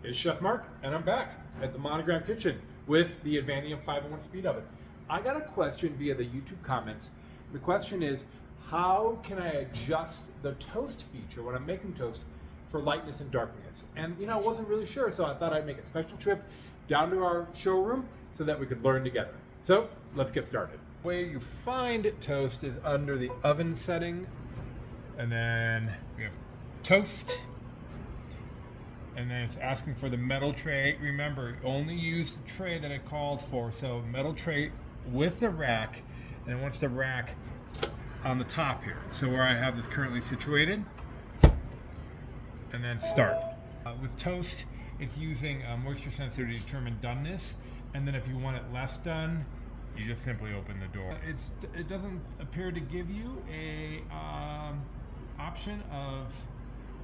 It's Chef Mark, and I'm back at the Monogram Kitchen with the Advantium 5-in-1 Speed Oven. I got a question via the YouTube comments. The question is, how can I adjust the toast feature when I'm making toast for lightness and darkness? And I wasn't really sure, so I thought I'd make a special trip down to our showroom so that we could learn together. So let's get started. The way you find toast is under the oven setting, and then we have toast. And then it's asking for the metal tray. Remember, only use the tray that it called for. So metal tray with the rack, and it wants the rack on the top here. So where I have this currently situated, and then start. With toast, it's using a moisture sensor to determine doneness, and then if you want it less done, you just simply open the door. It doesn't appear to give you a option of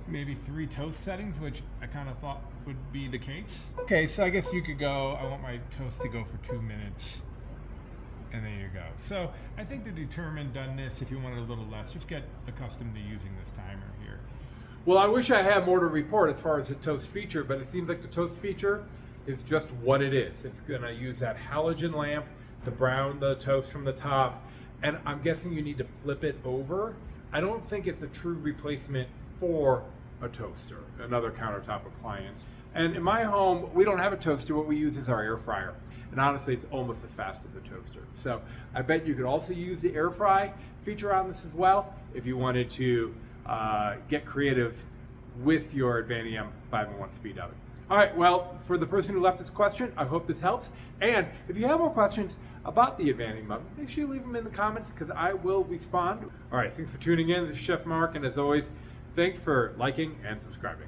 maybe 3 toast settings, which I kind of thought would be the case. Okay, so I guess you could go, I want my toast to go for 2 minutes, and there you go. So I think to determine doneness, if you want it a little less, just get accustomed to using this timer here. Well, I wish I had more to report as far as the toast feature, but it seems like the toast feature is just what it is. It's gonna use that halogen lamp to brown the toast from the top, and I'm guessing you need to flip it over. I don't think it's a true replacement for a toaster, another countertop appliance. And in my home, we don't have a toaster. What we use is our air fryer. And honestly, it's almost as fast as a toaster. So I bet you could also use the air fry feature on this as well if you wanted to get creative with your Advantium 5-in-1 Speed Oven. All right, well, for the person who left this question, I hope this helps. And if you have more questions about the Advantium oven, make sure you leave them in the comments because I will respond. All right, thanks for tuning in. This is Chef Mark, and as always, thanks for liking and subscribing.